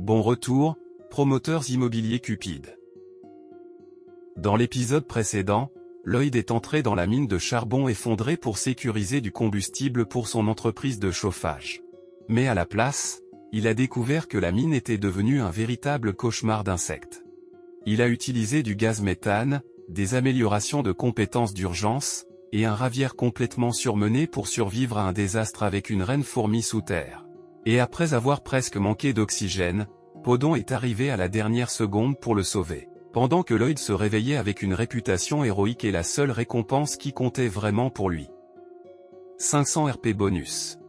Bon retour, promoteurs immobiliers Cupid. Dans l'épisode précédent, Lloyd est entré dans la mine de charbon effondrée pour sécuriser du combustible pour son entreprise de chauffage. Mais à la place, il a découvert que la mine était devenue un véritable cauchemar d'insectes. Il a utilisé du gaz méthane, des améliorations de compétences d'urgence, et un ravière complètement surmené pour survivre à un désastre avec une reine fourmi sous terre. Et après avoir presque manqué d'oxygène, Podon est arrivé à la dernière seconde pour le sauver. Pendant que Lloyd se réveillait avec une réputation héroïque et la seule récompense qui comptait vraiment pour lui. 500 RP bonus.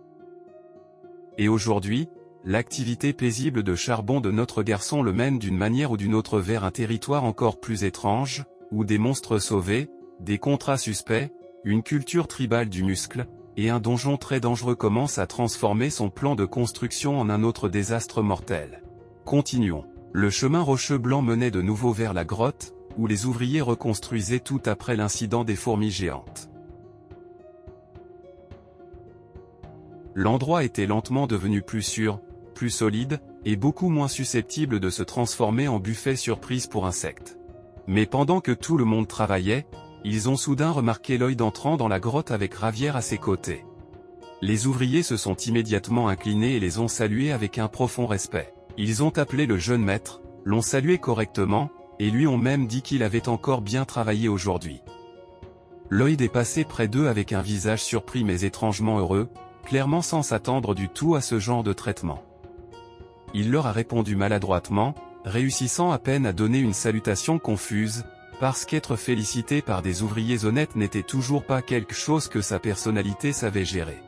Et aujourd'hui, l'activité paisible de charbon de notre garçon le mène d'une manière ou d'une autre vers un territoire encore plus étrange, où des monstres sauvés, des contrats suspects, une culture tribale du muscle, et un donjon très dangereux commencent à transformer son plan de construction en un autre désastre mortel. Continuons. Le chemin rocheux blanc menait de nouveau vers la grotte, où les ouvriers reconstruisaient tout après l'incident des fourmis géantes. L'endroit était lentement devenu plus sûr, plus solide, et beaucoup moins susceptible de se transformer en buffet surprise pour insectes. Mais pendant que tout le monde travaillait, ils ont soudain remarqué Lloyd entrant dans la grotte avec Ravière à ses côtés. Les ouvriers se sont immédiatement inclinés et les ont salués avec un profond respect. Ils ont appelé le jeune maître, l'ont salué correctement, et lui ont même dit qu'il avait encore bien travaillé aujourd'hui. Lloyd est passé près d'eux avec un visage surpris mais étrangement heureux, clairement sans s'attendre du tout à ce genre de traitement. Il leur a répondu maladroitement, réussissant à peine à donner une salutation confuse, parce qu'être félicité par des ouvriers honnêtes n'était toujours pas quelque chose que sa personnalité savait gérer.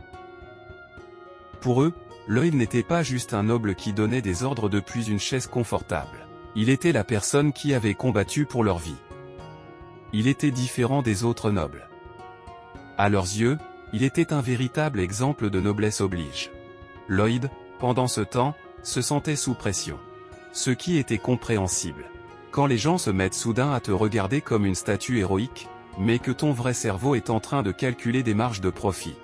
Pour eux, Lloyd n'était pas juste un noble qui donnait des ordres depuis une chaise confortable. Il était la personne qui avait combattu pour leur vie. Il était différent des autres nobles. À leurs yeux, il était un véritable exemple de noblesse oblige. Lloyd, pendant ce temps, se sentait sous pression. Ce qui était compréhensible. Quand les gens se mettent soudain à te regarder comme une statue héroïque, mais que ton vrai cerveau est en train de calculer des marges de profit.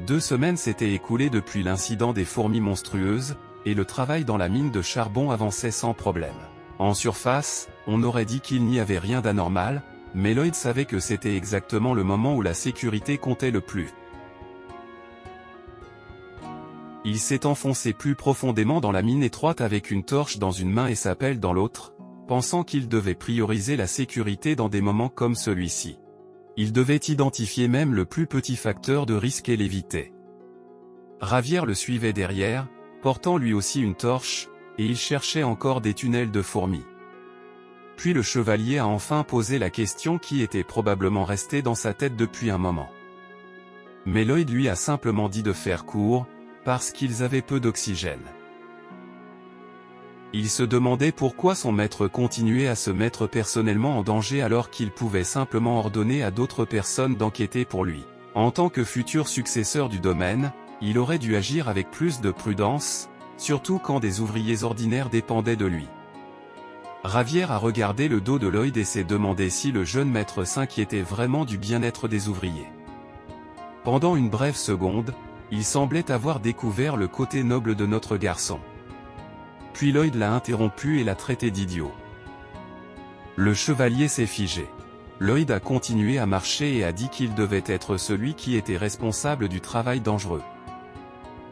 2 semaines s'étaient écoulées depuis l'incident des fourmis monstrueuses, et le travail dans la mine de charbon avançait sans problème. En surface, on aurait dit qu'il n'y avait rien d'anormal, mais Lloyd savait que c'était exactement le moment où la sécurité comptait le plus. Il s'est enfoncé plus profondément dans la mine étroite avec une torche dans une main et sa pelle dans l'autre, pensant qu'il devait prioriser la sécurité dans des moments comme celui-ci. Il devait identifier même le plus petit facteur de risque et l'éviter. Ravière le suivait derrière, portant lui aussi une torche, et il cherchait encore des tunnels de fourmis. Puis le chevalier a enfin posé la question qui était probablement restée dans sa tête depuis un moment. Mais Lloyd lui a simplement dit de faire court, parce qu'ils avaient peu d'oxygène. Il se demandait pourquoi son maître continuait à se mettre personnellement en danger alors qu'il pouvait simplement ordonner à d'autres personnes d'enquêter pour lui. En tant que futur successeur du domaine, il aurait dû agir avec plus de prudence, surtout quand des ouvriers ordinaires dépendaient de lui. Ravière a regardé le dos de Lloyd et s'est demandé si le jeune maître s'inquiétait vraiment du bien-être des ouvriers. Pendant une brève seconde, il semblait avoir découvert le côté noble de notre garçon. Puis Lloyd l'a interrompu et l'a traité d'idiot. Le chevalier s'est figé. Lloyd a continué à marcher et a dit qu'il devait être celui qui était responsable du travail dangereux.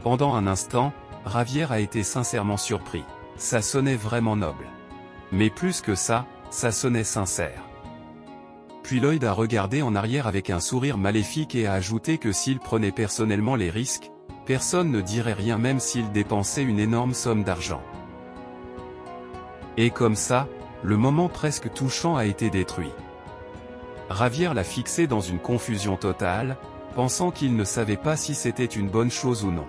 Pendant un instant, Ravière a été sincèrement surpris. Ça sonnait vraiment noble. Mais plus que ça, ça sonnait sincère. Puis Lloyd a regardé en arrière avec un sourire maléfique et a ajouté que s'il prenait personnellement les risques, personne ne dirait rien même s'il dépensait une énorme somme d'argent. Et comme ça, le moment presque touchant a été détruit. Ravière l'a fixé dans une confusion totale, pensant qu'il ne savait pas si c'était une bonne chose ou non.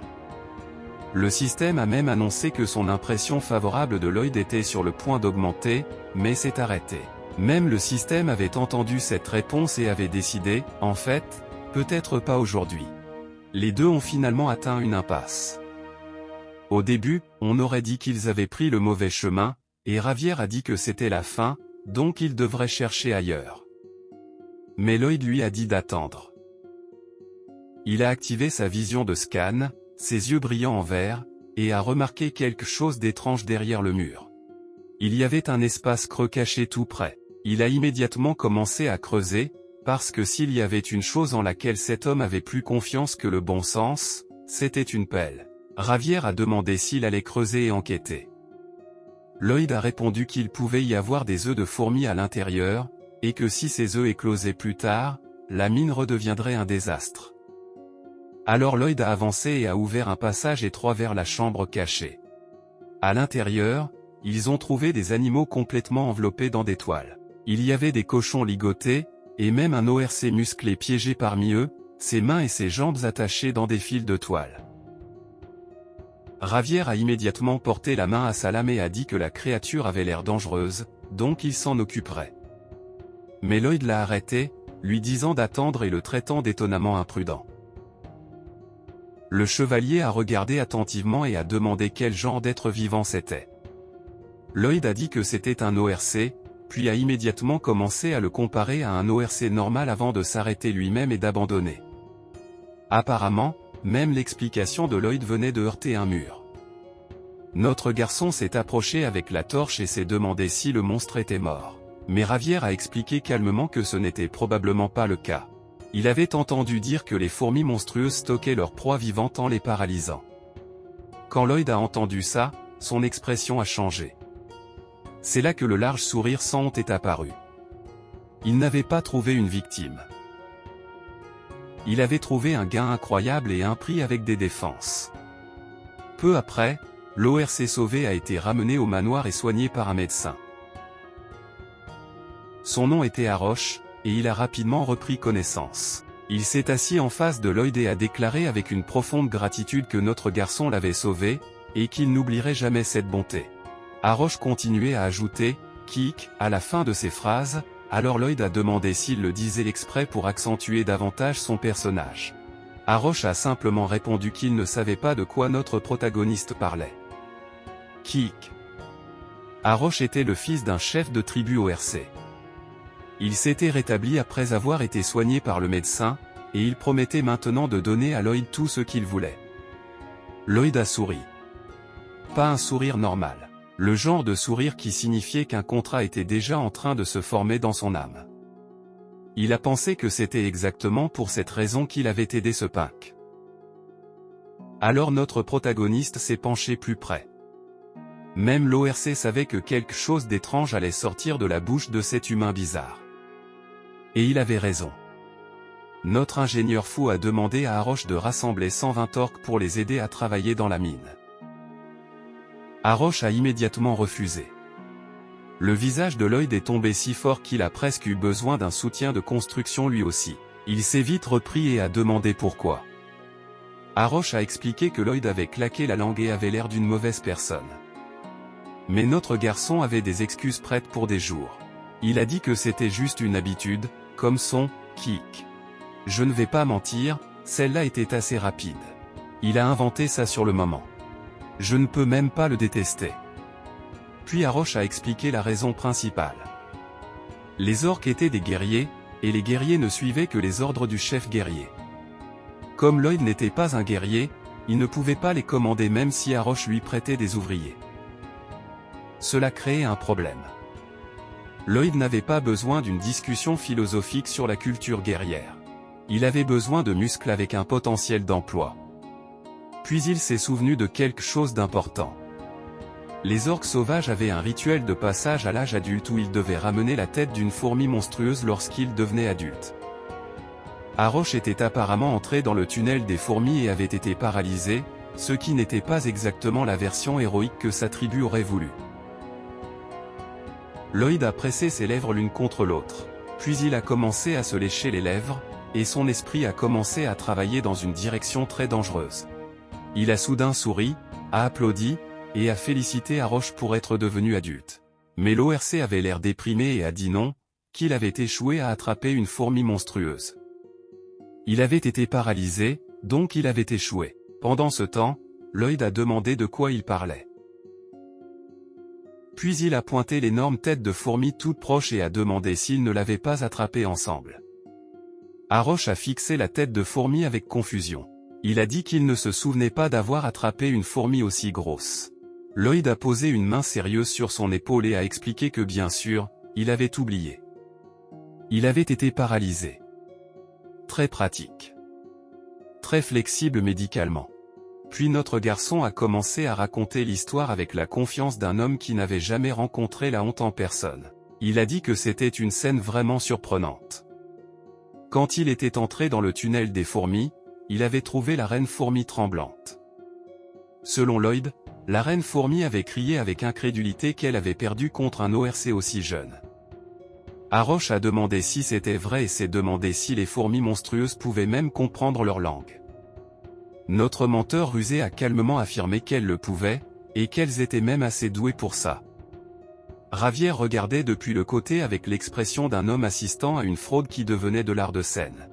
Le système a même annoncé que son impression favorable de Lloyd était sur le point d'augmenter, mais s'est arrêté. Même le système avait entendu cette réponse et avait décidé, en fait, peut-être pas aujourd'hui. Les deux ont finalement atteint une impasse. Au début, on aurait dit qu'ils avaient pris le mauvais chemin, et Ravière a dit que c'était la fin, donc ils devraient chercher ailleurs. Mais Lloyd lui a dit d'attendre. Il a activé sa vision de scan, ses yeux brillants en vert, et a remarqué quelque chose d'étrange derrière le mur. Il y avait un espace creux caché tout près. Il a immédiatement commencé à creuser, parce que s'il y avait une chose en laquelle cet homme avait plus confiance que le bon sens, c'était une pelle. Javier a demandé s'il allait creuser et enquêter. Lloyd a répondu qu'il pouvait y avoir des œufs de fourmis à l'intérieur, et que si ces œufs éclosaient plus tard, la mine redeviendrait un désastre. Alors Lloyd a avancé et a ouvert un passage étroit vers la chambre cachée. À l'intérieur, ils ont trouvé des animaux complètement enveloppés dans des toiles. Il y avait des cochons ligotés, et même un ORC musclé piégé parmi eux, ses mains et ses jambes attachées dans des fils de toile. Javier a immédiatement porté la main à sa lame et a dit que la créature avait l'air dangereuse, donc il s'en occuperait. Mais Lloyd l'a arrêté, lui disant d'attendre et le traitant d'étonnamment imprudent. Le chevalier a regardé attentivement et a demandé quel genre d'être vivant c'était. Lloyd a dit que c'était un ORC, puis a immédiatement commencé à le comparer à un ORC normal avant de s'arrêter lui-même et d'abandonner. Apparemment, même l'explication de Lloyd venait de heurter un mur. Notre garçon s'est approché avec la torche et s'est demandé si le monstre était mort. Mais Javier a expliqué calmement que ce n'était probablement pas le cas. Il avait entendu dire que les fourmis monstrueuses stockaient leur proie vivante en les paralysant. Quand Lloyd a entendu ça, son expression a changé. C'est là que le large sourire sans honte est apparu. Il n'avait pas trouvé une victime. Il avait trouvé un gain incroyable et un prix avec des défenses. Peu après, l'ORC sauvé a été ramené au manoir et soigné par un médecin. Son nom était Arosh, et il a rapidement repris connaissance. Il s'est assis en face de Lloyd et a déclaré avec une profonde gratitude que notre garçon l'avait sauvé, et qu'il n'oublierait jamais cette bonté. Arosh continuait à ajouter « Kik » à la fin de ses phrases, alors Lloyd a demandé s'il le disait exprès pour accentuer davantage son personnage. Arosh a simplement répondu qu'il ne savait pas de quoi notre protagoniste parlait. Kik. Arosh était le fils d'un chef de tribu ORC. Il s'était rétabli après avoir été soigné par le médecin, et il promettait maintenant de donner à Lloyd tout ce qu'il voulait. Lloyd a souri. Pas un sourire normal. Le genre de sourire qui signifiait qu'un contrat était déjà en train de se former dans son âme. Il a pensé que c'était exactement pour cette raison qu'il avait aidé ce punk. Alors notre protagoniste s'est penché plus près. Même l'ORC savait que quelque chose d'étrange allait sortir de la bouche de cet humain bizarre. Et il avait raison. Notre ingénieur fou a demandé à Arosh de rassembler 120 orques pour les aider à travailler dans la mine. Arosh a immédiatement refusé. Le visage de Lloyd est tombé si fort qu'il a presque eu besoin d'un soutien de construction lui aussi. Il s'est vite repris et a demandé pourquoi. Arosh a expliqué que Lloyd avait claqué la langue et avait l'air d'une mauvaise personne. Mais notre garçon avait des excuses prêtes pour des jours. Il a dit que c'était juste une habitude, comme son « kick ». Je ne vais pas mentir, celle-là était assez rapide. Il a inventé ça sur le moment. Je ne peux même pas le détester. Puis Arosh a expliqué la raison principale. Les orques étaient des guerriers, et les guerriers ne suivaient que les ordres du chef guerrier. Comme Lloyd n'était pas un guerrier, il ne pouvait pas les commander même si Arosh lui prêtait des ouvriers. Cela créait un problème. Lloyd n'avait pas besoin d'une discussion philosophique sur la culture guerrière. Il avait besoin de muscles avec un potentiel d'emploi. Puis il s'est souvenu de quelque chose d'important. Les orques sauvages avaient un rituel de passage à l'âge adulte où ils devaient ramener la tête d'une fourmi monstrueuse lorsqu'ils devenaient adultes. Arosh était apparemment entré dans le tunnel des fourmis et avait été paralysé, ce qui n'était pas exactement la version héroïque que sa tribu aurait voulu. Lloyd a pressé ses lèvres l'une contre l'autre. Puis il a commencé à se lécher les lèvres, et son esprit a commencé à travailler dans une direction très dangereuse. Il a soudain souri, a applaudi, et a félicité Arosh pour être devenu adulte. Mais l'ORC avait l'air déprimé et a dit non, qu'il avait échoué à attraper une fourmi monstrueuse. Il avait été paralysé, donc il avait échoué. Pendant ce temps, Lloyd a demandé de quoi il parlait. Puis il a pointé l'énorme tête de fourmi toute proche et a demandé s'ils ne l'avaient pas attrapée ensemble. Arosh a fixé la tête de fourmi avec confusion. Il a dit qu'il ne se souvenait pas d'avoir attrapé une fourmi aussi grosse. Lloyd a posé une main sérieuse sur son épaule et a expliqué que bien sûr, il avait oublié. Il avait été paralysé. Très pratique. Très flexible médicalement. Puis notre garçon a commencé à raconter l'histoire avec la confiance d'un homme qui n'avait jamais rencontré la honte en personne. Il a dit que c'était une scène vraiment surprenante. Quand il était entré dans le tunnel des fourmis, il avait trouvé la reine fourmi tremblante. Selon Lloyd, la reine fourmi avait crié avec incrédulité qu'elle avait perdu contre un ORC aussi jeune. Haroche a demandé si c'était vrai et s'est demandé si les fourmis monstrueuses pouvaient même comprendre leur langue. Notre menteur rusé a calmement affirmé qu'elles le pouvaient, et qu'elles étaient même assez douées pour ça. Javier regardait depuis le côté avec l'expression d'un homme assistant à une fraude qui devenait de l'art de scène.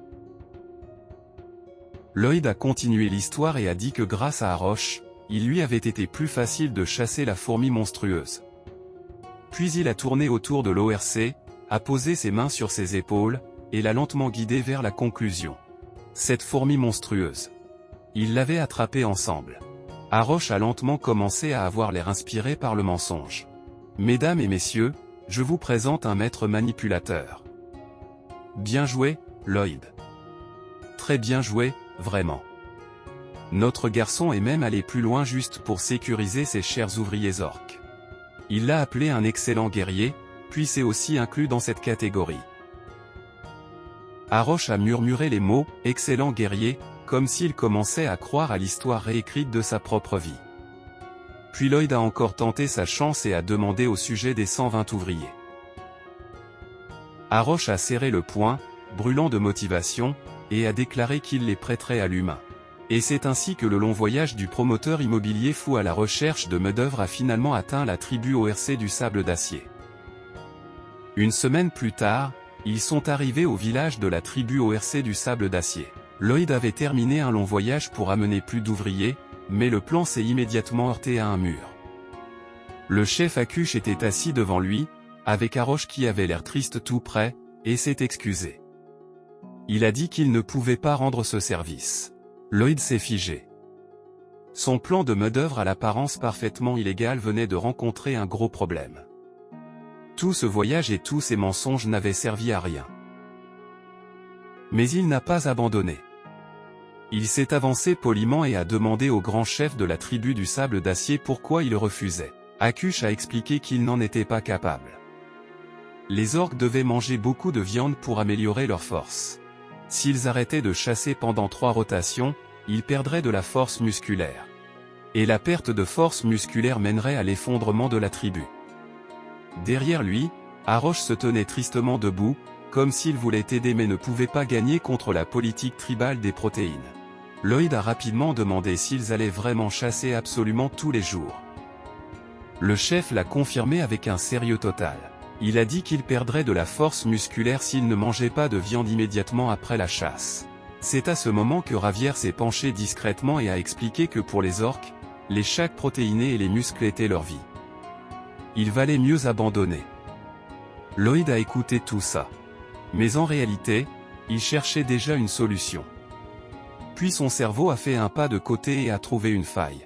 Lloyd a continué l'histoire et a dit que grâce à Haroche, il lui avait été plus facile de chasser la fourmi monstrueuse. Puis il a tourné autour de l'ORC, a posé ses mains sur ses épaules, et l'a lentement guidé vers la conclusion. Cette fourmi monstrueuse. Ils l'avaient attrapée ensemble. Haroche a lentement commencé à avoir l'air inspiré par le mensonge. Mesdames et messieurs, je vous présente un maître manipulateur. Bien joué, Lloyd. Très bien joué, vraiment. Notre garçon est même allé plus loin juste pour sécuriser ses chers ouvriers orques. Il l'a appelé un excellent guerrier, puis c'est aussi inclus dans cette catégorie. Haroche a murmuré les mots « excellent guerrier », comme s'il commençait à croire à l'histoire réécrite de sa propre vie. Puis Lloyd a encore tenté sa chance et a demandé au sujet des 120 ouvriers. Haroche a serré le poing, brûlant de motivation, et a déclaré qu'il les prêterait à l'humain. Et c'est ainsi que le long voyage du promoteur immobilier fou à la recherche de main-d'œuvre a finalement atteint la tribu ORC du Sable d'Acier. Une semaine plus tard, ils sont arrivés au village de la tribu ORC du Sable d'Acier. Lloyd avait terminé un long voyage pour amener plus d'ouvriers, mais le plan s'est immédiatement heurté à un mur. Le chef Akush était assis devant lui, avec Haroche qui avait l'air triste tout près, et s'est excusé. Il a dit qu'il ne pouvait pas rendre ce service. Lloyd s'est figé. Son plan de main-d'œuvre à l'apparence parfaitement illégale venait de rencontrer un gros problème. Tout ce voyage et tous ces mensonges n'avaient servi à rien. Mais il n'a pas abandonné. Il s'est avancé poliment et a demandé au grand chef de la tribu du Sable d'Acier pourquoi il refusait. Akush a expliqué qu'il n'en était pas capable. Les orques devaient manger beaucoup de viande pour améliorer leur force. S'ils arrêtaient de chasser pendant 3 rotations, ils perdraient de la force musculaire. Et la perte de force musculaire mènerait à l'effondrement de la tribu. Derrière lui, Haroche se tenait tristement debout, comme s'il voulait aider mais ne pouvait pas gagner contre la politique tribale des protéines. Lloyd a rapidement demandé s'ils allaient vraiment chasser absolument tous les jours. Le chef l'a confirmé avec un sérieux total. Il a dit qu'il perdrait de la force musculaire s'il ne mangeait pas de viande immédiatement après la chasse. C'est à ce moment que Javier s'est penché discrètement et a expliqué que pour les orques, les chaques protéinés et les muscles étaient leur vie. Il valait mieux abandonner. Lloyd a écouté tout ça. Mais en réalité, il cherchait déjà une solution. Puis son cerveau a fait un pas de côté et a trouvé une faille.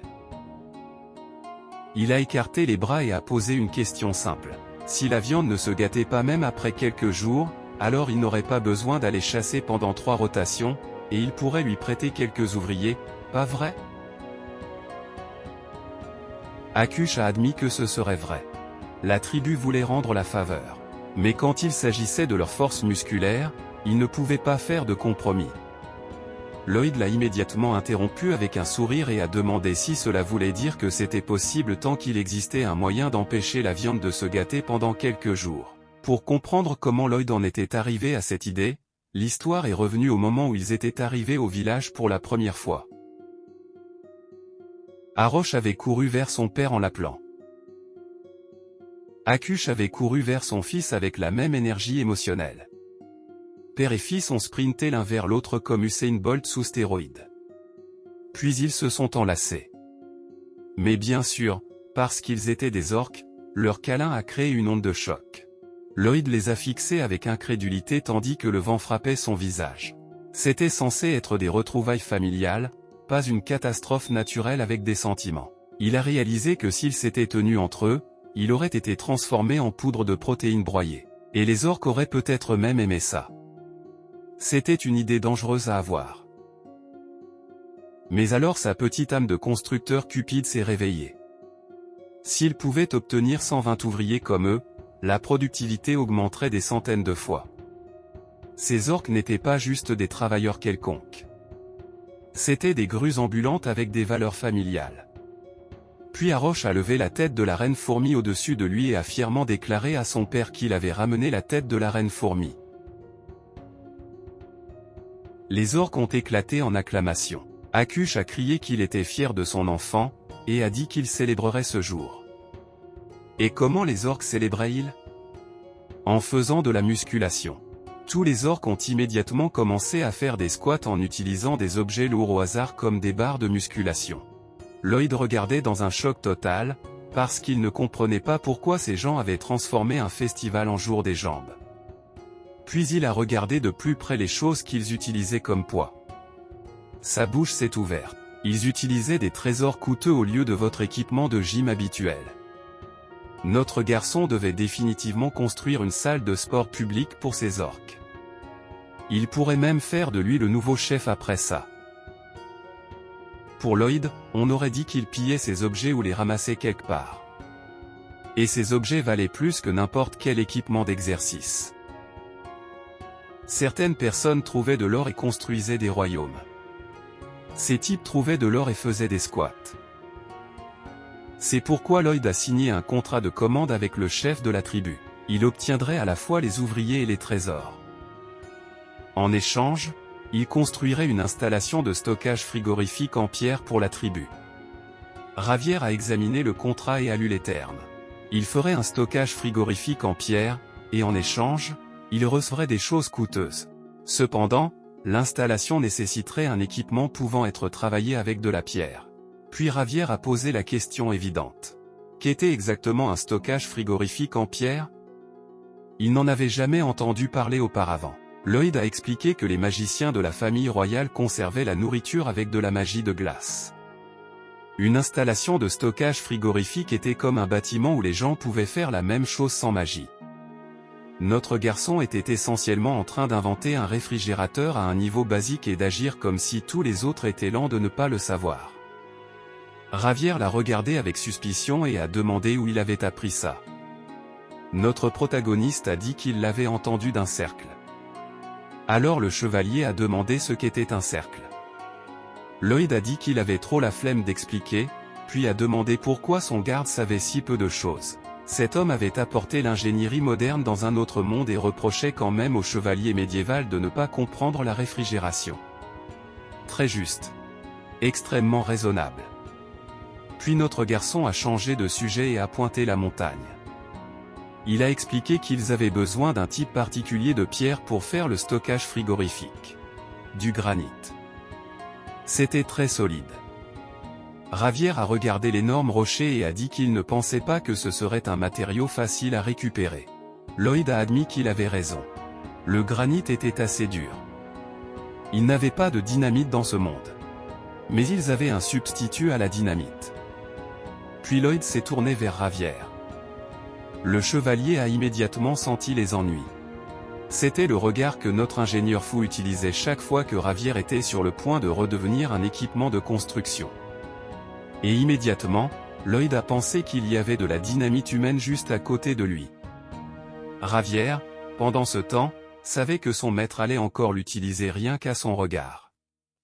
Il a écarté les bras et a posé une question simple. Si la viande ne se gâtait pas même après quelques jours, alors il n'aurait pas besoin d'aller chasser pendant 3 rotations, et il pourrait lui prêter quelques ouvriers, pas vrai? Akush a admis que ce serait vrai. La tribu voulait rendre la faveur. Mais quand il s'agissait de leur force musculaire, ils ne pouvaient pas faire de compromis. Lloyd l'a immédiatement interrompu avec un sourire et a demandé si cela voulait dire que c'était possible tant qu'il existait un moyen d'empêcher la viande de se gâter pendant quelques jours. Pour comprendre comment Lloyd en était arrivé à cette idée, l'histoire est revenue au moment où ils étaient arrivés au village pour la première fois. Haroche avait couru vers son père en l'appelant. Akush avait couru vers son fils avec la même énergie émotionnelle. Père et fils ont sprinté l'un vers l'autre comme Usain Bolt sous stéroïdes. Puis ils se sont enlacés. Mais bien sûr, parce qu'ils étaient des orques, leur câlin a créé une onde de choc. Lloyd les a fixés avec incrédulité tandis que le vent frappait son visage. C'était censé être des retrouvailles familiales, pas une catastrophe naturelle avec des sentiments. Il a réalisé que s'ils s'étaient tenus entre eux, il aurait été transformé en poudre de protéines broyées. Et les orques auraient peut-être même aimé ça. C'était une idée dangereuse à avoir. Mais alors sa petite âme de constructeur cupide s'est réveillée. S'il pouvait obtenir 120 ouvriers comme eux, la productivité augmenterait des centaines de fois. Ces orques n'étaient pas juste des travailleurs quelconques. C'étaient des grues ambulantes avec des valeurs familiales. Puis Arosh a levé la tête de la reine fourmi au-dessus de lui et a fièrement déclaré à son père qu'il avait ramené la tête de la reine fourmi. Les orques ont éclaté en acclamations. Akush a crié qu'il était fier de son enfant, et a dit qu'il célébrerait ce jour. Et comment les orques célébraient-ils? En faisant de la musculation. Tous les orques ont immédiatement commencé à faire des squats en utilisant des objets lourds au hasard comme des barres de musculation. Lloyd regardait dans un choc total, parce qu'il ne comprenait pas pourquoi ces gens avaient transformé un festival en jour des jambes. Puis il a regardé de plus près les choses qu'ils utilisaient comme poids. Sa bouche s'est ouverte. Ils utilisaient des trésors coûteux au lieu de votre équipement de gym habituel. Notre garçon devait définitivement construire une salle de sport publique pour ces orques. Il pourrait même faire de lui le nouveau chef après ça. Pour Lloyd, on aurait dit qu'il pillait ces objets ou les ramassait quelque part. Et ces objets valaient plus que n'importe quel équipement d'exercice. Certaines personnes trouvaient de l'or et construisaient des royaumes. Ces types trouvaient de l'or et faisaient des squats. C'est pourquoi Lloyd a signé un contrat de commande avec le chef de la tribu. Il obtiendrait à la fois les ouvriers et les trésors. En échange, il construirait une installation de stockage frigorifique en pierre pour la tribu. Ravière a examiné le contrat et a lu les termes. Il ferait un stockage frigorifique en pierre, et en échange, il recevrait des choses coûteuses. Cependant, l'installation nécessiterait un équipement pouvant être travaillé avec de la pierre. Puis Ravière a posé la question évidente. Qu'était exactement un stockage frigorifique en pierre? Il n'en avait jamais entendu parler auparavant. Lloyd a expliqué que les magiciens de la famille royale conservaient la nourriture avec de la magie de glace. Une installation de stockage frigorifique était comme un bâtiment où les gens pouvaient faire la même chose sans magie. Notre garçon était essentiellement en train d'inventer un réfrigérateur à un niveau basique et d'agir comme si tous les autres étaient lents de ne pas le savoir. Ravière l'a regardé avec suspicion et a demandé où il avait appris ça. Notre protagoniste a dit qu'il l'avait entendu d'un cercle. Alors le chevalier a demandé ce qu'était un cercle. Lloyd a dit qu'il avait trop la flemme d'expliquer, puis a demandé pourquoi son garde savait si peu de choses. Cet homme avait apporté l'ingénierie moderne dans un autre monde et reprochait quand même au chevalier médiéval de ne pas comprendre la réfrigération. Très juste. Extrêmement raisonnable. Puis notre garçon a changé de sujet et a pointé la montagne. Il a expliqué qu'ils avaient besoin d'un type particulier de pierre pour faire le stockage frigorifique. Du granit. C'était très solide. Ravière a regardé l'énorme rocher et a dit qu'il ne pensait pas que ce serait un matériau facile à récupérer. Lloyd a admis qu'il avait raison. Le granit était assez dur. Ils n'avaient pas de dynamite dans ce monde. Mais ils avaient un substitut à la dynamite. Puis Lloyd s'est tourné vers Ravière. Le chevalier a immédiatement senti les ennuis. C'était le regard que notre ingénieur fou utilisait chaque fois que Ravière était sur le point de redevenir un équipement de construction. Et immédiatement, Lloyd a pensé qu'il y avait de la dynamite humaine juste à côté de lui. Ravière, pendant ce temps, savait que son maître allait encore l'utiliser rien qu'à son regard.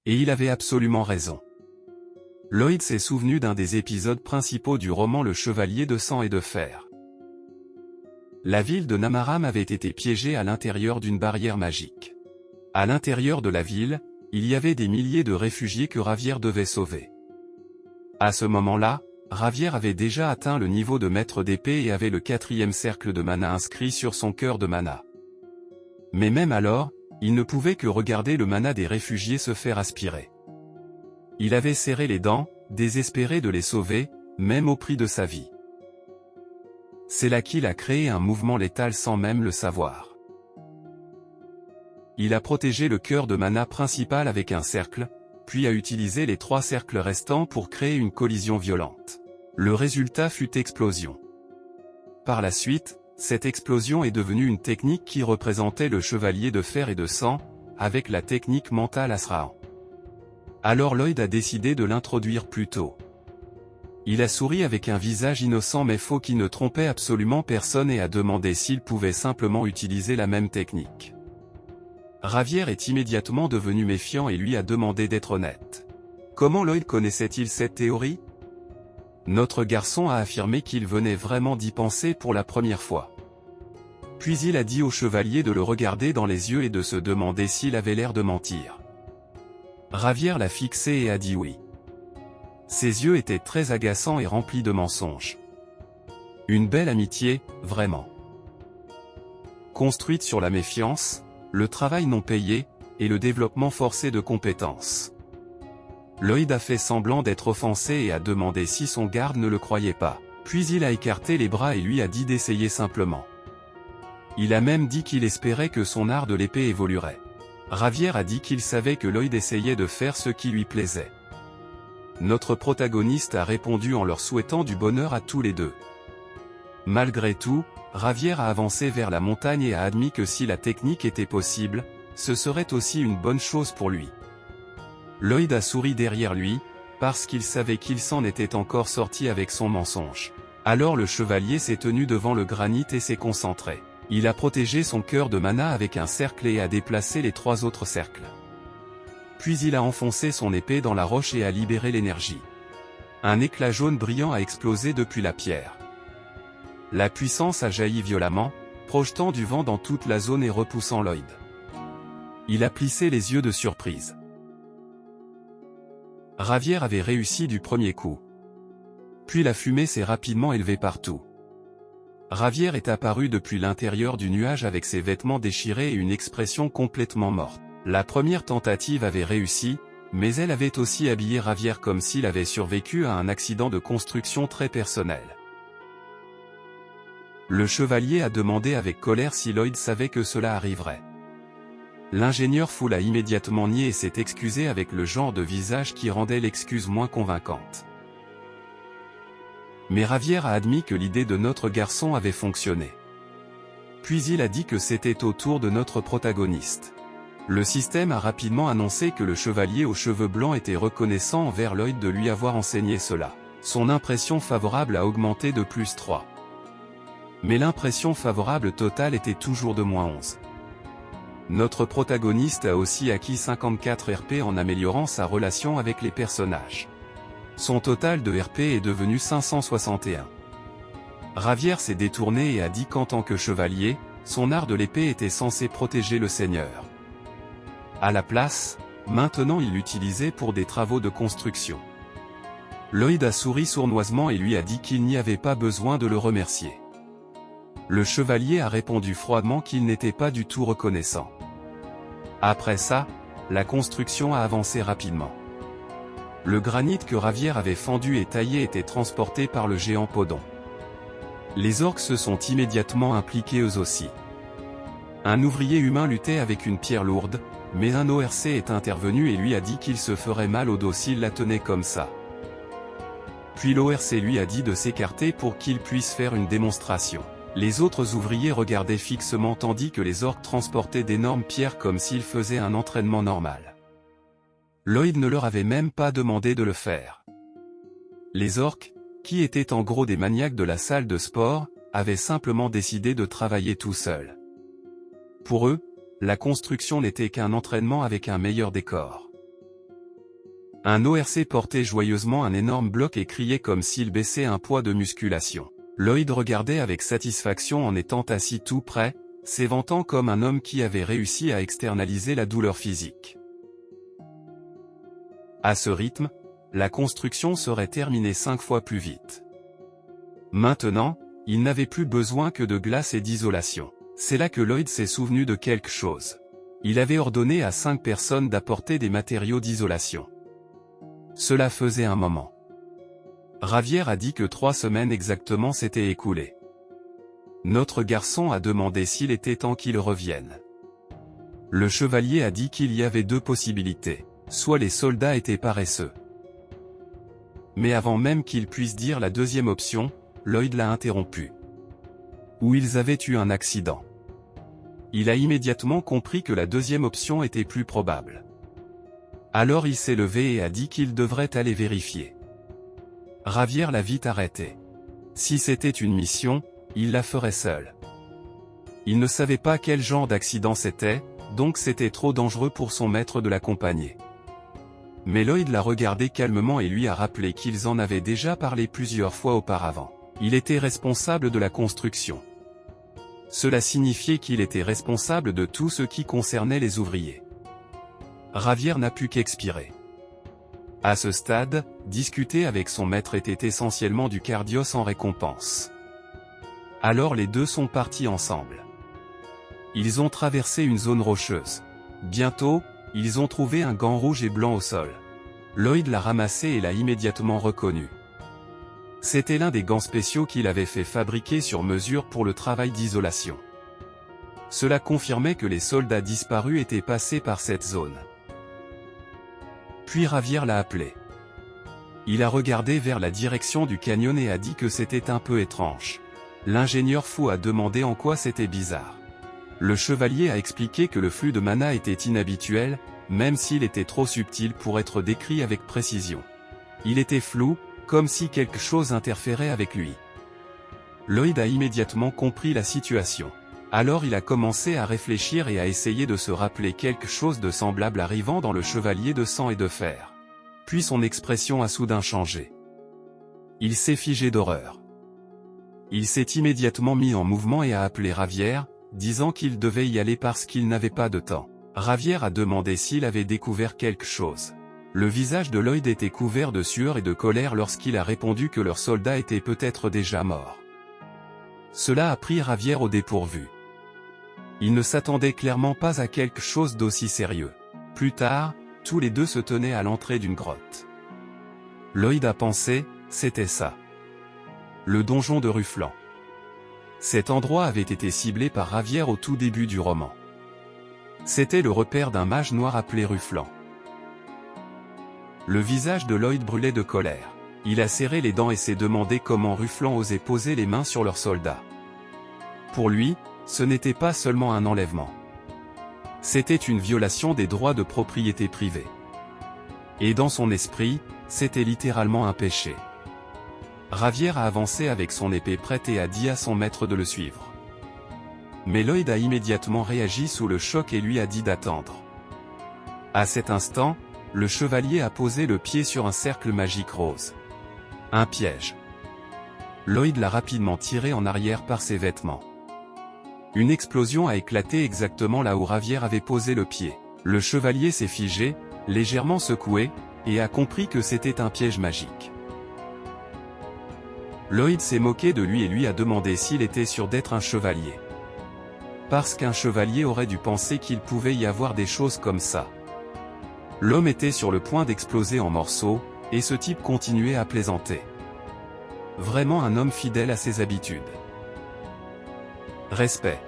Et il avait absolument raison. Lloyd s'est souvenu d'un des épisodes principaux du roman Le Chevalier de sang et de fer. La ville de Namaram avait été piégée à l'intérieur d'une barrière magique. À l'intérieur de la ville, il y avait des milliers de réfugiés que Ravière devait sauver. À ce moment-là, Ravière avait déjà atteint le niveau de maître d'épée et avait le 4e cercle de mana inscrit sur son cœur de mana. Mais même alors, il ne pouvait que regarder le mana des réfugiés se faire aspirer. Il avait serré les dents, désespéré de les sauver, même au prix de sa vie. C'est là qu'il a créé un mouvement létal sans même le savoir. Il a protégé le cœur de mana principal avec un cercle, puis a utilisé les 3 cercles restants pour créer une collision violente. Le résultat fut explosion. Par la suite, cette explosion est devenue une technique qui représentait le chevalier de fer et de sang, avec la technique mentale Asraan. Alors Lloyd a décidé de l'introduire plus tôt. Il a souri avec un visage innocent mais faux qui ne trompait absolument personne et a demandé s'il pouvait simplement utiliser la même technique. Javier est immédiatement devenu méfiant et lui a demandé d'être honnête. Comment Lloyd connaissait-il cette théorie? Notre garçon a affirmé qu'il venait vraiment d'y penser pour la première fois. Puis il a dit au chevalier de le regarder dans les yeux et de se demander s'il avait l'air de mentir. Javier l'a fixé et a dit oui. Ses yeux étaient très agaçants et remplis de mensonges. Une belle amitié, vraiment. Construite sur la méfiance, le travail non payé, et le développement forcé de compétences. Lloyd a fait semblant d'être offensé et a demandé si son garde ne le croyait pas. Puis il a écarté les bras et lui a dit d'essayer simplement. Il a même dit qu'il espérait que son art de l'épée évoluerait. Javier a dit qu'il savait que Lloyd essayait de faire ce qui lui plaisait. Notre protagoniste a répondu en leur souhaitant du bonheur à tous les deux. Malgré tout, Javier a avancé vers la montagne et a admis que si la technique était possible, ce serait aussi une bonne chose pour lui. Lloyd a souri derrière lui, parce qu'il savait qu'il s'en était encore sorti avec son mensonge. Alors le chevalier s'est tenu devant le granit et s'est concentré. Il a protégé son cœur de mana avec un cercle et a déplacé les 3 autres cercles. Puis il a enfoncé son épée dans la roche et a libéré l'énergie. Un éclat jaune brillant a explosé depuis la pierre. La puissance a jailli violemment, projetant du vent dans toute la zone et repoussant Lloyd. Il a plissé les yeux de surprise. Javier avait réussi du premier coup. Puis la fumée s'est rapidement élevée partout. Javier est apparu depuis l'intérieur du nuage avec ses vêtements déchirés et une expression complètement morte. La première tentative avait réussi, mais elle avait aussi habillé Javier comme s'il avait survécu à un accident de construction très personnel. Le chevalier a demandé avec colère si Lloyd savait que cela arriverait. L'ingénieur fou l'a immédiatement nié et s'est excusé avec le genre de visage qui rendait l'excuse moins convaincante. Mais Javier a admis que l'idée de notre garçon avait fonctionné. Puis il a dit que c'était au tour de notre protagoniste. Le système a rapidement annoncé que le chevalier aux cheveux blancs était reconnaissant envers Lloyd de lui avoir enseigné cela. Son impression favorable a augmenté de +3. Mais l'impression favorable totale était toujours de -11. Notre protagoniste a aussi acquis 54 RP en améliorant sa relation avec les personnages. Son total de RP est devenu 561. Javier s'est détourné et a dit qu'en tant que chevalier, son art de l'épée était censé protéger le seigneur. À la place, maintenant il l'utilisait pour des travaux de construction. Lloyd a souri sournoisement et lui a dit qu'il n'y avait pas besoin de le remercier. Le chevalier a répondu froidement qu'il n'était pas du tout reconnaissant. Après ça, la construction a avancé rapidement. Le granit que Javier avait fendu et taillé était transporté par le géant Podon. Les orques se sont immédiatement impliqués eux aussi. Un ouvrier humain luttait avec une pierre lourde, mais un ORC est intervenu et lui a dit qu'il se ferait mal au dos s'il la tenait comme ça. Puis l'ORC lui a dit de s'écarter pour qu'il puisse faire une démonstration. Les autres ouvriers regardaient fixement tandis que les orques transportaient d'énormes pierres comme s'ils faisaient un entraînement normal. Lloyd ne leur avait même pas demandé de le faire. Les orques, qui étaient en gros des maniaques de la salle de sport, avaient simplement décidé de travailler tout seuls. Pour eux, la construction n'était qu'un entraînement avec un meilleur décor. Un ORC portait joyeusement un énorme bloc et criait comme s'il baissait un poids de musculation. Lloyd regardait avec satisfaction en étant assis tout près, s'éventant comme un homme qui avait réussi à externaliser la douleur physique. À ce rythme, la construction serait terminée 5 fois plus vite. Maintenant, il n'avait plus besoin que de glace et d'isolation. C'est là que Lloyd s'est souvenu de quelque chose. Il avait ordonné à 5 personnes d'apporter des matériaux d'isolation. Cela faisait un moment. Javier a dit que 3 semaines exactement s'étaient écoulées. Notre garçon a demandé s'il était temps qu'il revienne. Le chevalier a dit qu'il y avait 2 possibilités. soit les soldats étaient paresseux. Mais avant même qu'il puisse dire la deuxième option, Lloyd l'a interrompu. Ou ils avaient eu un accident. Il a immédiatement compris que la deuxième option était plus probable. Alors il s'est levé et a dit qu'il devrait aller vérifier. Javier l'a vite arrêté. Si c'était une mission, il la ferait seul. Il ne savait pas quel genre d'accident c'était, donc c'était trop dangereux pour son maître de l'accompagner. Mais Lloyd l'a regardé calmement et lui a rappelé qu'ils en avaient déjà parlé plusieurs fois auparavant. Il était responsable de la construction. Cela signifiait qu'il était responsable de tout ce qui concernait les ouvriers. Javier n'a pu qu'expirer. À ce stade, discuter avec son maître était essentiellement du cardio en récompense. Alors les deux sont partis ensemble. Ils ont traversé une zone rocheuse. Bientôt, ils ont trouvé un gant rouge et blanc au sol. Lloyd l'a ramassé et l'a immédiatement reconnu. C'était l'un des gants spéciaux qu'il avait fait fabriquer sur mesure pour le travail d'isolation. Cela confirmait que les soldats disparus étaient passés par cette zone. Puis Javier l'a appelé. Il a regardé vers la direction du canyon et a dit que c'était un peu étrange. L'ingénieur fou a demandé en quoi c'était bizarre. Le chevalier a expliqué que le flux de mana était inhabituel, même s'il était trop subtil pour être décrit avec précision. Il était flou, comme si quelque chose interférait avec lui. Lloyd a immédiatement compris la situation. Alors il a commencé à réfléchir et à essayer de se rappeler quelque chose de semblable arrivant dans le chevalier de sang et de fer. Puis son expression a soudain changé. Il s'est figé d'horreur. Il s'est immédiatement mis en mouvement et a appelé Javier, disant qu'il devait y aller parce qu'il n'avait pas de temps. Javier a demandé s'il avait découvert quelque chose. Le visage de Lloyd était couvert de sueur et de colère lorsqu'il a répondu que leur soldat était peut-être déjà mort. Cela a pris Javier au dépourvu. Il ne s'attendait clairement pas à quelque chose d'aussi sérieux. Plus tard, tous les deux se tenaient à l'entrée d'une grotte. Lloyd a pensé, c'était ça. Le donjon de Ruffland. Cet endroit avait été ciblé par Javier au tout début du roman. C'était le repère d'un mage noir appelé Ruffland. Le visage de Lloyd brûlait de colère. Il a serré les dents et s'est demandé comment Ruffland osait poser les mains sur leurs soldats. Pour lui, ce n'était pas seulement un enlèvement. C'était une violation des droits de propriété privée. Et dans son esprit, c'était littéralement un péché. Javier a avancé avec son épée prête et a dit à son maître de le suivre. Mais Lloyd a immédiatement réagi sous le choc et lui a dit d'attendre. À cet instant, le chevalier a posé le pied sur un cercle magique rose. Un piège. Lloyd l'a rapidement tiré en arrière par ses vêtements. Une explosion a éclaté exactement là où Javier avait posé le pied. Le chevalier s'est figé, légèrement secoué, et a compris que c'était un piège magique. Lloyd s'est moqué de lui et lui a demandé s'il était sûr d'être un chevalier. Parce qu'un chevalier aurait dû penser qu'il pouvait y avoir des choses comme ça. L'homme était sur le point d'exploser en morceaux, et ce type continuait à plaisanter. Vraiment un homme fidèle à ses habitudes. Respect.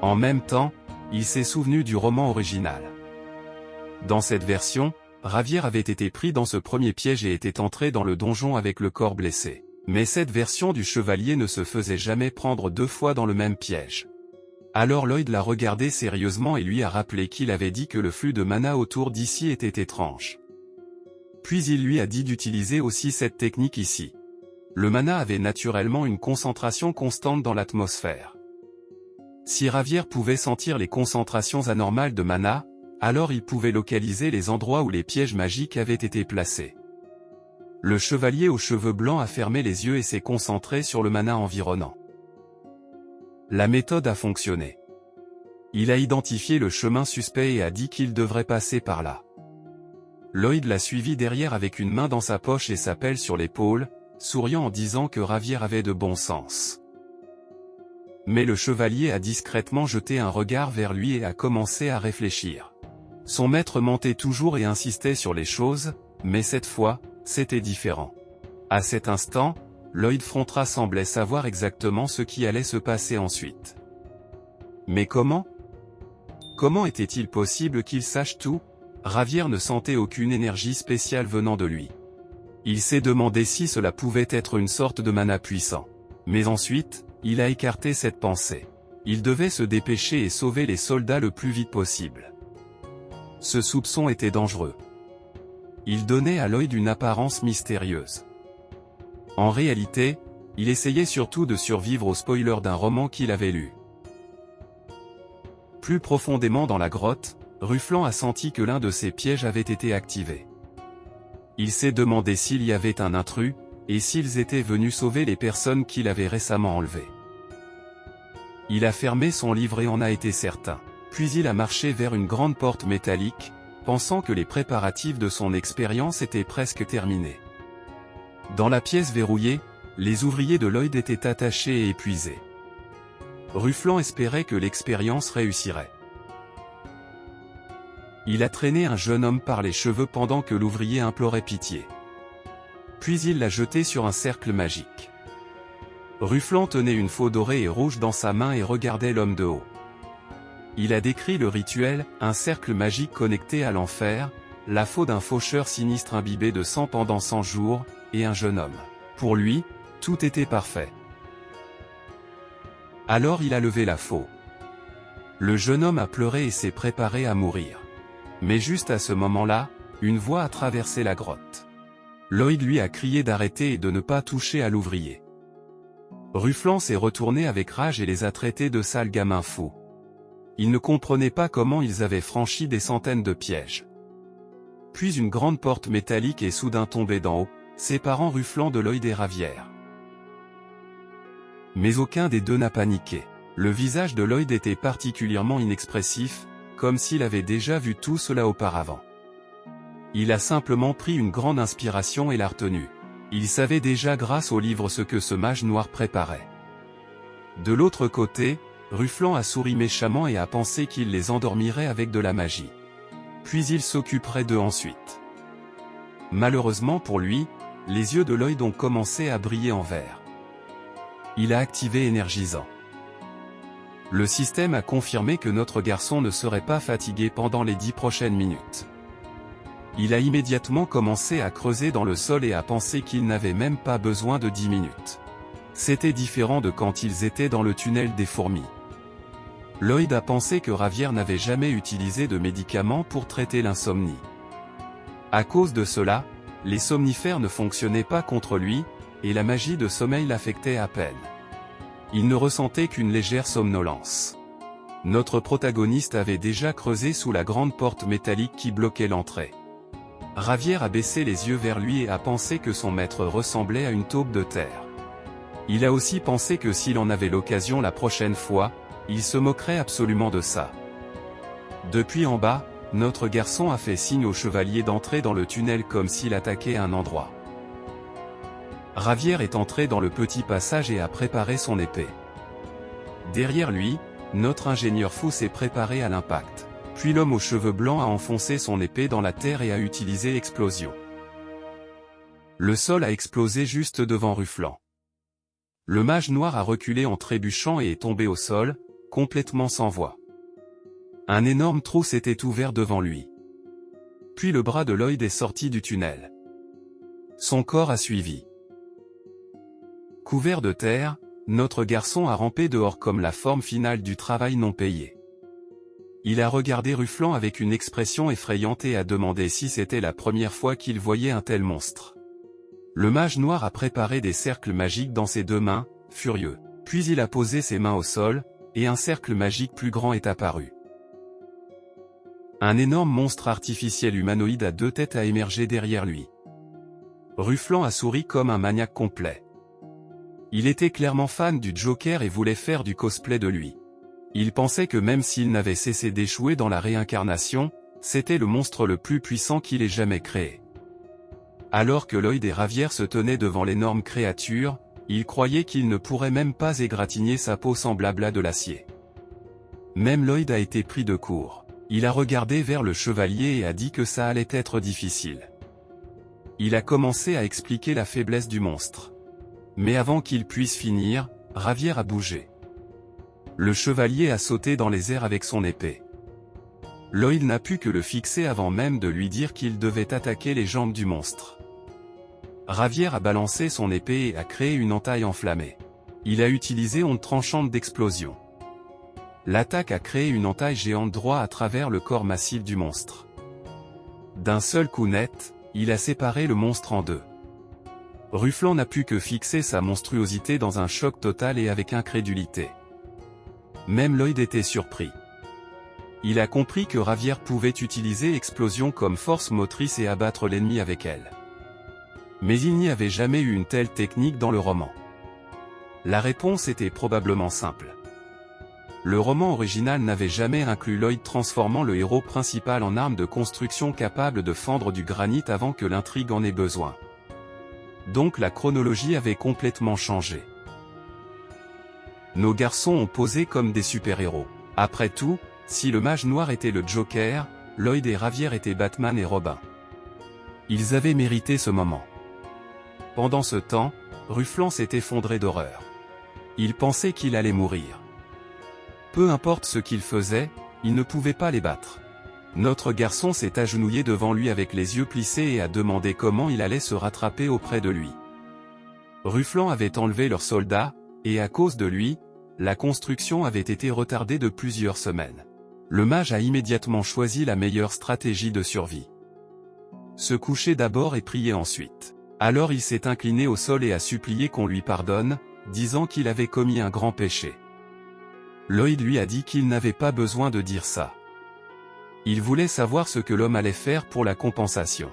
En même temps, il s'est souvenu du roman original. Dans cette version, Javier avait été pris dans ce premier piège et était entré dans le donjon avec le corps blessé. Mais cette version du chevalier ne se faisait jamais prendre deux fois dans le même piège. Alors Lloyd l'a regardé sérieusement et lui a rappelé qu'il avait dit que le flux de mana autour d'ici était étrange. Puis il lui a dit d'utiliser aussi cette technique ici. Le mana avait naturellement une concentration constante dans l'atmosphère. Si Javier pouvait sentir les concentrations anormales de mana, alors il pouvait localiser les endroits où les pièges magiques avaient été placés. Le chevalier aux cheveux blancs a fermé les yeux et s'est concentré sur le mana environnant. La méthode a fonctionné. Il a identifié le chemin suspect et a dit qu'il devrait passer par là. Lloyd l'a suivi derrière avec une main dans sa poche et sa pelle sur l'épaule, souriant en disant que Javier avait de bon sens. Mais le chevalier a discrètement jeté un regard vers lui et a commencé à réfléchir. Son maître mentait toujours et insistait sur les choses, mais cette fois, c'était différent. À cet instant, Lloyd Frontra semblait savoir exactement ce qui allait se passer ensuite. Mais comment? Comment était-il possible qu'il sache tout? Ravière ne sentait aucune énergie spéciale venant de lui. Il s'est demandé si cela pouvait être une sorte de mana puissant. Mais ensuite, il a écarté cette pensée. Il devait se dépêcher et sauver les soldats le plus vite possible. Ce soupçon était dangereux. Il donnait à Lloyd une apparence mystérieuse. En réalité, il essayait surtout de survivre au spoiler d'un roman qu'il avait lu. Plus profondément dans la grotte, Ruffland a senti que l'un de ses pièges avait été activé. Il s'est demandé s'il y avait un intrus, et s'ils étaient venus sauver les personnes qu'il avait récemment enlevées. Il a fermé son livre et en a été certain. Puis il a marché vers une grande porte métallique, pensant que les préparatifs de son expérience étaient presque terminés. Dans la pièce verrouillée, les ouvriers de Lloyd étaient attachés et épuisés. Ruffland espérait que l'expérience réussirait. Il a traîné un jeune homme par les cheveux pendant que l'ouvrier implorait pitié. Puis il l'a jeté sur un cercle magique. Ruffland tenait une faux dorée et rouge dans sa main et regardait l'homme de haut. Il a décrit le rituel, un cercle magique connecté à l'enfer, la faux d'un faucheur sinistre imbibé de sang pendant 100 jours, et un jeune homme. Pour lui, tout était parfait. Alors il a levé la faux. Le jeune homme a pleuré et s'est préparé à mourir. Mais juste à ce moment-là, une voix a traversé la grotte. Lloyd lui a crié d'arrêter et de ne pas toucher à l'ouvrier. Ruffland s'est retourné avec rage et les a traités de sales gamins fous. Il ne comprenait pas comment ils avaient franchi des centaines de pièges. Puis une grande porte métallique est soudain tombée d'en haut, séparant Ruffland de Lloyd et Ravière. Mais aucun des deux n'a paniqué. Le visage de Lloyd était particulièrement inexpressif, comme s'il avait déjà vu tout cela auparavant. Il a simplement pris une grande inspiration et l'a retenue. Il savait déjà grâce au livre ce que ce mage noir préparait. De l'autre côté, Ruffland a souri méchamment et a pensé qu'il les endormirait avec de la magie. Puis il s'occuperait d'eux ensuite. Malheureusement pour lui, les yeux de Lloyd ont commencé à briller en vert. Il a activé énergisant. Le système a confirmé que notre garçon ne serait pas fatigué pendant les 10 prochaines minutes. Il a immédiatement commencé à creuser dans le sol et a pensé qu'il n'avait même pas besoin de 10 minutes. C'était différent de quand ils étaient dans le tunnel des fourmis. Lloyd a pensé que Ravière n'avait jamais utilisé de médicaments pour traiter l'insomnie. À cause de cela, les somnifères ne fonctionnaient pas contre lui, et la magie de sommeil l'affectait à peine. Il ne ressentait qu'une légère somnolence. Notre protagoniste avait déjà creusé sous la grande porte métallique qui bloquait l'entrée. Ravière a baissé les yeux vers lui et a pensé que son maître ressemblait à une taupe de terre. Il a aussi pensé que s'il en avait l'occasion la prochaine fois, il se moquerait absolument de ça. Depuis en bas, notre garçon a fait signe au chevalier d'entrer dans le tunnel comme s'il attaquait un endroit. Ravière est entré dans le petit passage et a préparé son épée. Derrière lui, notre ingénieur fou s'est préparé à l'impact. Puis l'homme aux cheveux blancs a enfoncé son épée dans la terre et a utilisé l'explosion. Le sol a explosé juste devant Ruffland. Le mage noir a reculé en trébuchant et est tombé au sol, complètement sans voix. Un énorme trou s'était ouvert devant lui. Puis le bras de Lloyd est sorti du tunnel. Son corps a suivi. Couvert de terre, notre garçon a rampé dehors comme la forme finale du travail non payé. Il a regardé Ruffland avec une expression effrayante et a demandé si c'était la première fois qu'il voyait un tel monstre. Le mage noir a préparé des cercles magiques dans ses deux mains, furieux. Puis il a posé ses mains au sol, et un cercle magique plus grand est apparu. Un énorme monstre artificiel humanoïde à 2 têtes a émergé derrière lui. Ruffland a souri comme un maniaque complet. Il était clairement fan du Joker et voulait faire du cosplay de lui. Il pensait que même s'il n'avait cessé d'échouer dans la réincarnation, c'était le monstre le plus puissant qu'il ait jamais créé. Alors que Lloyd et Ravière se tenaient devant l'énorme créature, il croyait qu'il ne pourrait même pas égratigner sa peau semblable à de l'acier. Même Lloyd a été pris de court. Il a regardé vers le chevalier et a dit que ça allait être difficile. Il a commencé à expliquer la faiblesse du monstre. Mais avant qu'il puisse finir, Ravière a bougé. Le chevalier a sauté dans les airs avec son épée. Lloyd n'a pu que le fixer avant même de lui dire qu'il devait attaquer les jambes du monstre. Ravier a balancé son épée et a créé une entaille enflammée. Il a utilisé onde tranchante d'explosion. L'attaque a créé une entaille géante droit à travers le corps massif du monstre. D'un seul coup net, il a séparé le monstre en deux. Ruffland n'a pu que fixer sa monstruosité dans un choc total et avec incrédulité. Même Lloyd était surpris. Il a compris que Ravier pouvait utiliser l'explosion comme force motrice et abattre l'ennemi avec elle. Mais il n'y avait jamais eu une telle technique dans le roman. La réponse était probablement simple. Le roman original n'avait jamais inclus Lloyd transformant le héros principal en arme de construction capable de fendre du granit avant que l'intrigue en ait besoin. Donc la chronologie avait complètement changé. Nos garçons ont posé comme des super-héros. Après tout, si le mage noir était le Joker, Lloyd et Ravier étaient Batman et Robin. Ils avaient mérité ce moment. Pendant ce temps, Ruffland s'est effondré d'horreur. Il pensait qu'il allait mourir. Peu importe ce qu'il faisait, il ne pouvait pas les battre. Notre garçon s'est agenouillé devant lui avec les yeux plissés et a demandé comment il allait se rattraper auprès de lui. Ruffland avait enlevé leurs soldats, et à cause de lui, la construction avait été retardée de plusieurs semaines. Le mage a immédiatement choisi la meilleure stratégie de survie. Se coucher d'abord et prier ensuite. Alors il s'est incliné au sol et a supplié qu'on lui pardonne, disant qu'il avait commis un grand péché. Lloyd lui a dit qu'il n'avait pas besoin de dire ça. Il voulait savoir ce que l'homme allait faire pour la compensation.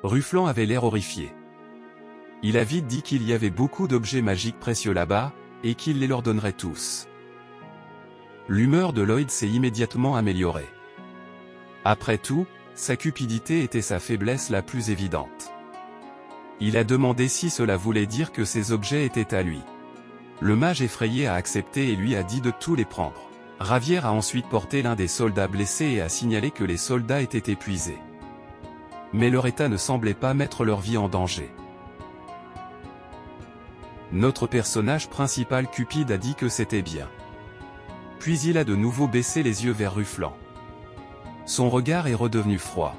Ruffland avait l'air horrifié. Il a vite dit qu'il y avait beaucoup d'objets magiques précieux là-bas, et qu'il les leur donnerait tous. L'humeur de Lloyd s'est immédiatement améliorée. Après tout, sa cupidité était sa faiblesse la plus évidente. Il a demandé si cela voulait dire que ces objets étaient à lui. Le mage effrayé a accepté et lui a dit de tous les prendre. Ravier a ensuite porté l'un des soldats blessés et a signalé que les soldats étaient épuisés. Mais leur état ne semblait pas mettre leur vie en danger. Notre personnage principal Cupid a dit que c'était bien. Puis il a de nouveau baissé les yeux vers Ruffland. Son regard est redevenu froid.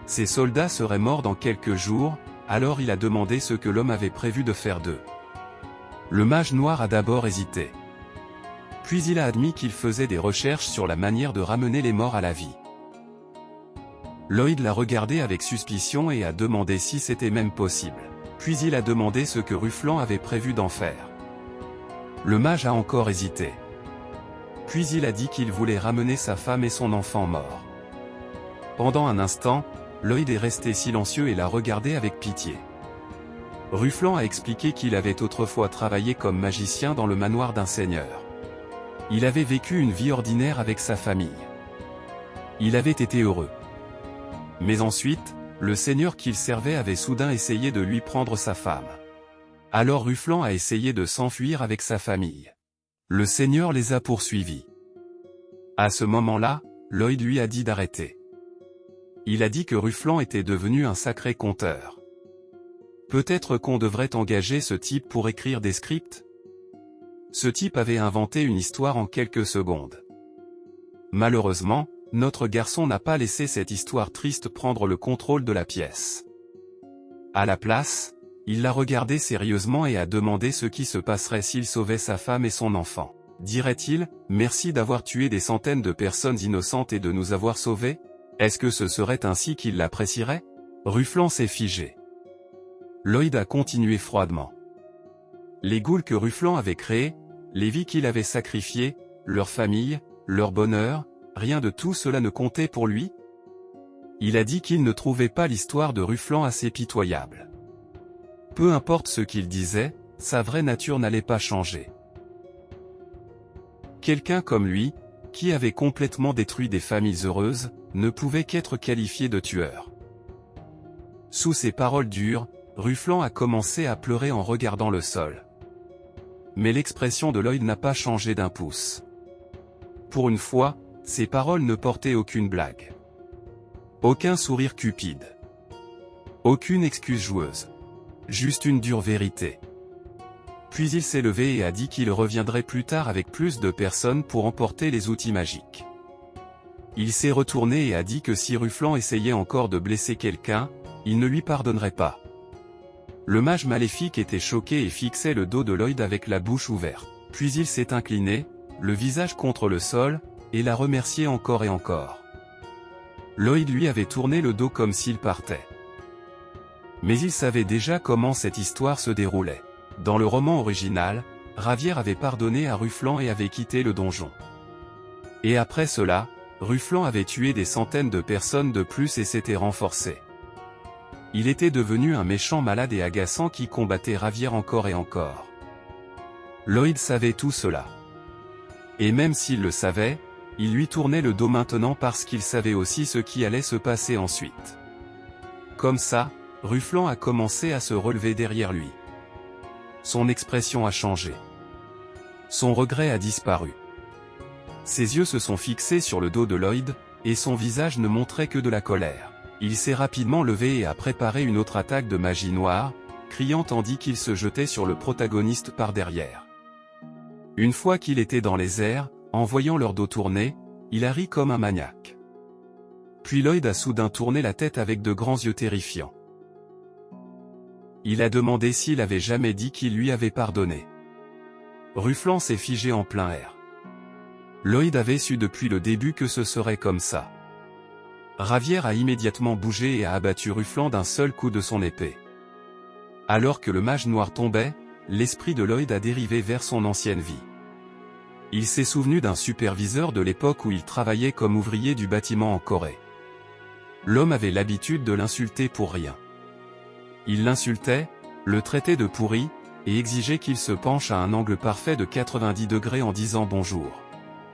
Ces soldats seraient morts dans quelques jours, alors il a demandé ce que l'homme avait prévu de faire d'eux. Le mage noir a d'abord hésité. Puis il a admis qu'il faisait des recherches sur la manière de ramener les morts à la vie. Lloyd l'a regardé avec suspicion et a demandé si c'était même possible. Puis il a demandé ce que Ruffland avait prévu d'en faire. Le mage a encore hésité. Puis il a dit qu'il voulait ramener sa femme et son enfant mort. Pendant un instant, Lloyd est resté silencieux et l'a regardé avec pitié. Ruffland a expliqué qu'il avait autrefois travaillé comme magicien dans le manoir d'un seigneur. Il avait vécu une vie ordinaire avec sa famille. Il avait été heureux. Mais ensuite, le seigneur qu'il servait avait soudain essayé de lui prendre sa femme. Alors Ruffland a essayé de s'enfuir avec sa famille. Le seigneur les a poursuivis. À ce moment-là, Lloyd lui a dit d'arrêter. Il a dit que Ruffland était devenu un sacré conteur. Peut-être qu'on devrait engager ce type pour écrire des scripts? Ce type avait inventé une histoire en quelques secondes. Malheureusement, notre garçon n'a pas laissé cette histoire triste prendre le contrôle de la pièce. À la place, il l'a regardé sérieusement et a demandé ce qui se passerait s'il sauvait sa femme et son enfant. Dirait-il, « Merci d'avoir tué des centaines de personnes innocentes et de nous avoir sauvés » Est-ce que ce serait ainsi qu'il l'apprécierait? Ruffland s'est figé. Lloyd a continué froidement. Les ghouls que Ruffland avait créés, les vies qu'il avait sacrifiées, leur famille, leur bonheur, rien de tout cela ne comptait pour lui? Il a dit qu'il ne trouvait pas l'histoire de Ruffland assez pitoyable. Peu importe ce qu'il disait, sa vraie nature n'allait pas changer. Quelqu'un comme lui, qui avait complètement détruit des familles heureuses, ne pouvait qu'être qualifié de tueur. Sous ces paroles dures, Ruffland a commencé à pleurer en regardant le sol. Mais l'expression de Lloyd n'a pas changé d'un pouce. Pour une fois, ces paroles ne portaient aucune blague. Aucun sourire cupide. Aucune excuse joueuse. Juste une dure vérité. Puis il s'est levé et a dit qu'il reviendrait plus tard avec plus de personnes pour emporter les outils magiques. Il s'est retourné et a dit que si Ruffland essayait encore de blesser quelqu'un, il ne lui pardonnerait pas. Le mage maléfique était choqué et fixait le dos de Lloyd avec la bouche ouverte. Puis il s'est incliné, le visage contre le sol, et l'a remercié encore et encore. Lloyd lui avait tourné le dos comme s'il partait. Mais il savait déjà comment cette histoire se déroulait. Dans le roman original, Ravière avait pardonné à Ruffland et avait quitté le donjon. Et après cela, Ruffland avait tué des centaines de personnes de plus et s'était renforcé. Il était devenu un méchant malade et agaçant qui combattait Ravière encore et encore. Lloyd savait tout cela. Et même s'il le savait, il lui tournait le dos maintenant parce qu'il savait aussi ce qui allait se passer ensuite. Comme ça, Ruffland a commencé à se relever derrière lui. Son expression a changé. Son regret a disparu. Ses yeux se sont fixés sur le dos de Lloyd, et son visage ne montrait que de la colère. Il s'est rapidement levé et a préparé une autre attaque de magie noire, criant tandis qu'il se jetait sur le protagoniste par derrière. Une fois qu'il était dans les airs, en voyant leur dos tourner, il a ri comme un maniaque. Puis Lloyd a soudain tourné la tête avec de grands yeux terrifiants. Il a demandé s'il avait jamais dit qu'il lui avait pardonné. Ruffland s'est figé en plein air. Lloyd avait su depuis le début que ce serait comme ça. Ravière a immédiatement bougé et a abattu Ruffland d'un seul coup de son épée. Alors que le mage noir tombait, l'esprit de Lloyd a dérivé vers son ancienne vie. Il s'est souvenu d'un superviseur de l'époque où il travaillait comme ouvrier du bâtiment en Corée. L'homme avait l'habitude de l'insulter pour rien. Il l'insultait, le traitait de pourri, et exigeait qu'il se penche à un angle parfait de 90 degrés en disant bonjour.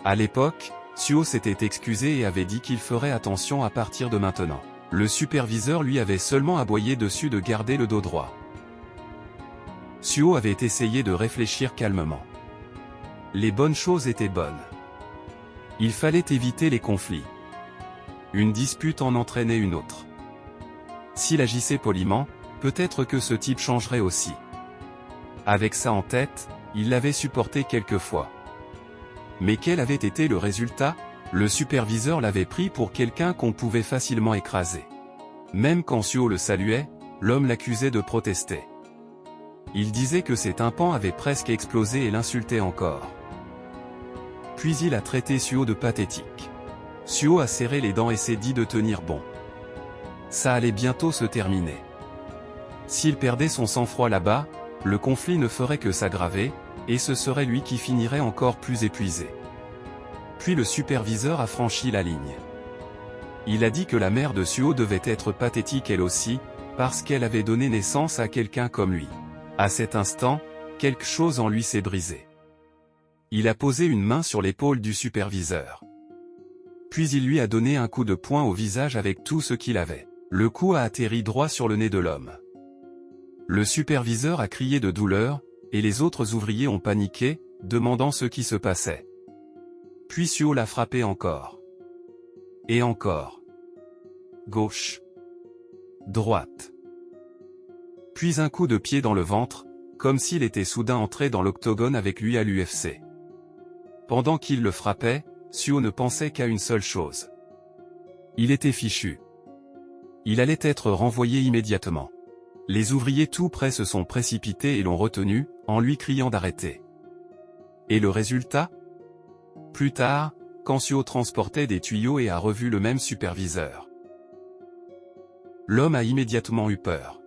À l'époque, Suo s'était excusé et avait dit qu'il ferait attention à partir de maintenant. Le superviseur lui avait seulement aboyé dessus de garder le dos droit. Suo avait essayé de réfléchir calmement. Les bonnes choses étaient bonnes. Il fallait éviter les conflits. Une dispute en entraînait une autre. S'il agissait poliment, peut-être que ce type changerait aussi. Avec ça en tête, il l'avait supporté quelquefois. Mais quel avait été le résultat? Le superviseur l'avait pris pour quelqu'un qu'on pouvait facilement écraser. Même quand Suo le saluait, l'homme l'accusait de protester. Il disait que ses tympans avaient presque explosé et l'insultait encore. Puis il a traité Suo de pathétique. Suo a serré les dents et s'est dit de tenir bon. Ça allait bientôt se terminer. S'il perdait son sang-froid là-bas, le conflit ne ferait que s'aggraver, et ce serait lui qui finirait encore plus épuisé. Puis le superviseur a franchi la ligne. Il a dit que la mère de Suo devait être pathétique elle aussi, parce qu'elle avait donné naissance à quelqu'un comme lui. À cet instant, quelque chose en lui s'est brisé. Il a posé une main sur l'épaule du superviseur. Puis il lui a donné un coup de poing au visage avec tout ce qu'il avait. Le coup a atterri droit sur le nez de l'homme. Le superviseur a crié de douleur, et les autres ouvriers ont paniqué, demandant ce qui se passait. Puis Suo l'a frappé encore. Et encore. Gauche. Droite. Puis un coup de pied dans le ventre, comme s'il était soudain entré dans l'octogone avec lui à l'UFC. Pendant qu'il le frappait, Suo ne pensait qu'à une seule chose. Il était fichu. Il allait être renvoyé immédiatement. Les ouvriers tout près se sont précipités et l'ont retenu, en lui criant d'arrêter. Et le résultat? Plus tard, quand Suo transportait des tuyaux et a revu le même superviseur. L'homme a immédiatement eu peur.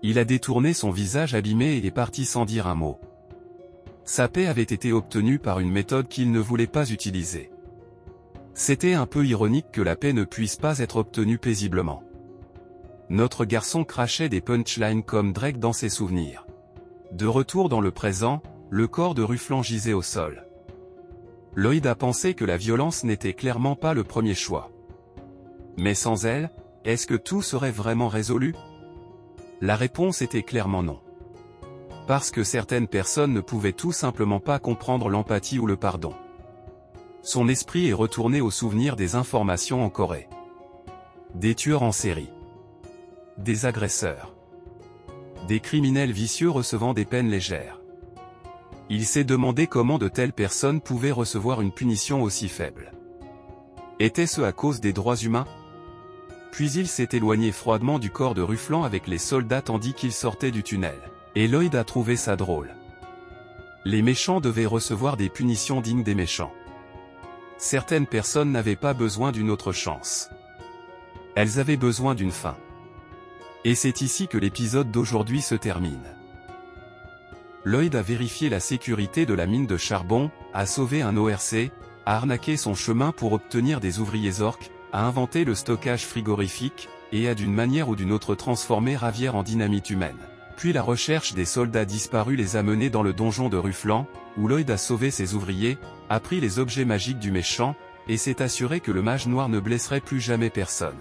Il a détourné son visage abîmé et est parti sans dire un mot. Sa paix avait été obtenue par une méthode qu'il ne voulait pas utiliser. C'était un peu ironique que la paix ne puisse pas être obtenue paisiblement. Notre garçon crachait des punchlines comme Drake dans ses souvenirs. De retour dans le présent, le corps de Ruffland gisait au sol. Lloyd a pensé que la violence n'était clairement pas le premier choix. Mais sans elle, est-ce que tout serait vraiment résolu? La réponse était clairement non. Parce que certaines personnes ne pouvaient tout simplement pas comprendre l'empathie ou le pardon. Son esprit est retourné au souvenir des informations en Corée. Des tueurs en série. Des agresseurs. Des criminels vicieux recevant des peines légères. Il s'est demandé comment de telles personnes pouvaient recevoir une punition aussi faible. Était-ce à cause des droits humains? Puis il s'est éloigné froidement du corps de Ruffland avec les soldats tandis qu'il sortait du tunnel. Et Lloyd a trouvé ça drôle. Les méchants devaient recevoir des punitions dignes des méchants. Certaines personnes n'avaient pas besoin d'une autre chance. Elles avaient besoin d'une fin. Et c'est ici que l'épisode d'aujourd'hui se termine. Lloyd a vérifié la sécurité de la mine de charbon, a sauvé un ORC, a arnaqué son chemin pour obtenir des ouvriers orques, a inventé le stockage frigorifique, et a d'une manière ou d'une autre transformé Ravière en dynamite humaine. Puis la recherche des soldats disparus les a menés dans le donjon de Ruffland, où Lloyd a sauvé ses ouvriers, a pris les objets magiques du méchant, et s'est assuré que le mage noir ne blesserait plus jamais personne.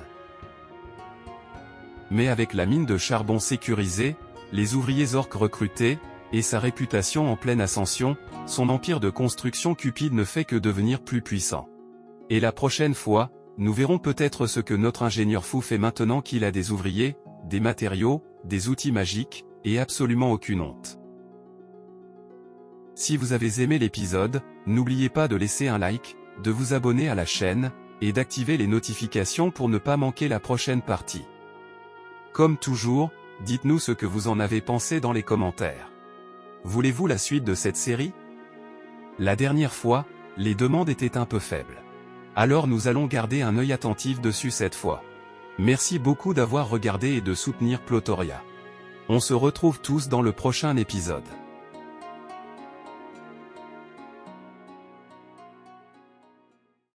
Mais avec la mine de charbon sécurisée, les ouvriers orques recrutés, et sa réputation en pleine ascension, son empire de construction cupide ne fait que devenir plus puissant. Et la prochaine fois, nous verrons peut-être ce que notre ingénieur fou fait maintenant qu'il a des ouvriers, des matériaux, des outils magiques, et absolument aucune honte. Si vous avez aimé l'épisode, n'oubliez pas de laisser un like, de vous abonner à la chaîne, et d'activer les notifications pour ne pas manquer la prochaine partie. Comme toujours, dites-nous ce que vous en avez pensé dans les commentaires. Voulez-vous la suite de cette série? La dernière fois, les demandes étaient un peu faibles. Alors nous allons garder un œil attentif dessus cette fois. Merci beaucoup d'avoir regardé et de soutenir Plotoria. On se retrouve tous dans le prochain épisode.